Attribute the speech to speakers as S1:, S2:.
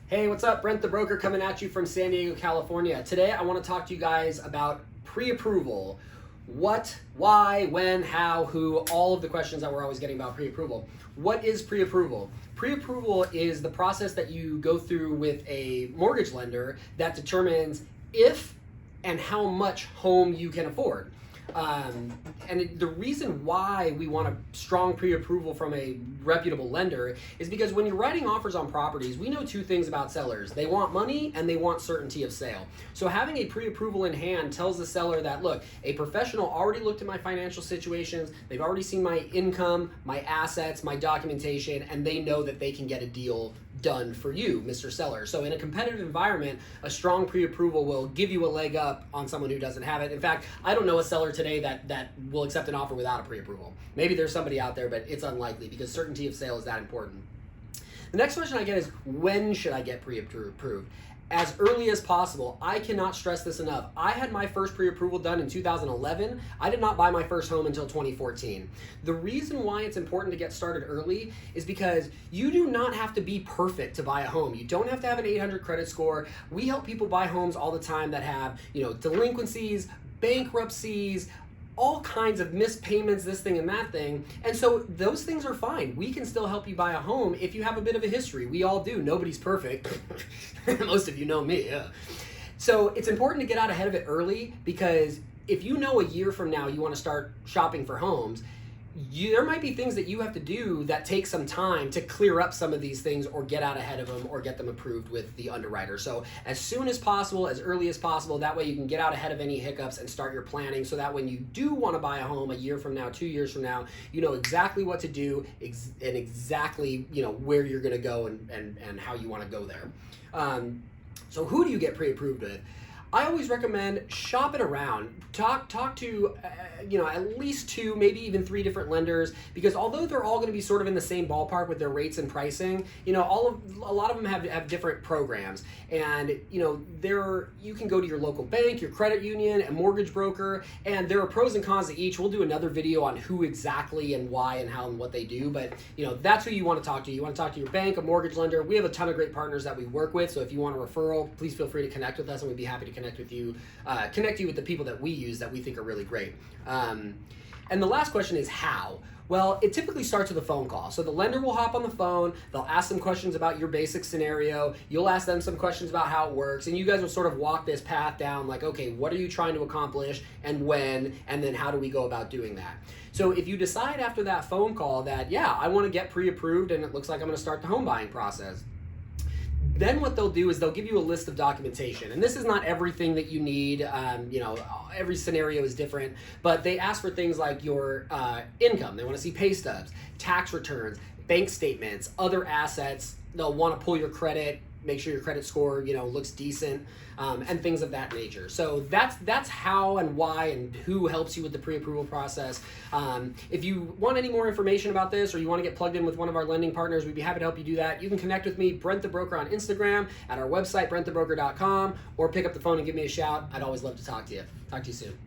S1: Hey, what's up? Brent the Broker coming at you from San Diego, California. Today I want to talk to you guys about pre-approval. What, why, when, how, who, all of the questions that we're always getting about pre-approval. What is pre-approval? Pre-approval is the process that you go through with a mortgage lender that determines if and how much home you can afford. The reason why we want a strong pre-approval from a reputable lender is because when you're writing offers on properties, we know two things about sellers. They want money and they want certainty of sale. So having a pre-approval in hand tells the seller that, look, a professional already looked at my financial situations, they've already seen my income, my assets, my documentation, and they know that they can get a deal done for you, Mr. Seller. So in a competitive environment, a strong pre-approval will give you a leg up on someone who doesn't have it. In fact, I don't know a seller today that will accept an offer without a pre-approval. Maybe there's somebody out there, but it's unlikely because certainty of sale is that important. The next question I get is, when should I get pre-approved? As early as possible. I cannot stress this enough. I had my first pre-approval done in 2011. I did not buy my first home until 2014. The reason why it's important to get started early is because you do not have to be perfect to buy a home. You don't have to have an 800 credit score. We help people buy homes all the time that have, delinquencies, bankruptcies, all kinds of missed payments, this thing and that thing. And so those things are fine. We can still help you buy a home if you have a bit of a history. We all do. Nobody's perfect. Most of you know me, yeah. So it's important to get out ahead of it early, because if you know a year from now you want to start shopping for homes, there might be things that you have to do that take some time to clear up some of these things or get out ahead of them or get them approved with the underwriter. So as soon as possible, as early as possible, that way you can get out ahead of any hiccups and start your planning, so that when you do want to buy a home a year from now, 2 years from now, you know exactly what to do and exactly where you're going to go and how you want to go there. So who do you get pre-approved with? I always recommend shopping around. Talk to at least 2, maybe even 3 different lenders, because although they're all going to be sort of in the same ballpark with their rates and pricing, a lot of them have different programs, and you can go to your local bank, your credit union, a mortgage broker, and there are pros and cons to each. We'll do another video on who exactly and why and how and what they do, but that's who you want to talk to. You want to talk to your bank, a mortgage lender. We have a ton of great partners that we work with, so if you want a referral, please feel free to connect with us, and we'd be happy to connect you with the people that we use that we think are really great. And the last question is how? Well, it typically starts with a phone call. So the lender will hop on the phone, they'll ask some questions about your basic scenario, you'll ask them some questions about how it works, and you guys will sort of walk this path down, like, okay, what are you trying to accomplish and when, and then how do we go about doing that? So if you decide after that phone call that, yeah, I want to get pre-approved and it looks like I'm going to start the home buying process, then what they'll do is they'll give you a list of documentation. And this is not everything that you need. Every scenario is different, but they ask for things like your income. They want to see pay stubs, tax returns, bank statements, other assets. They'll want to pull your credit, make sure your credit score, looks decent, and things of that nature. So that's how and why and who helps you with the pre-approval process. If you want any more information about this, or you want to get plugged in with one of our lending partners, we'd be happy to help you do that. You can connect with me, Brent the Broker, on Instagram, at our website, brentthebroker.com, or pick up the phone and give me a shout. I'd always love to talk to you. Talk to you soon.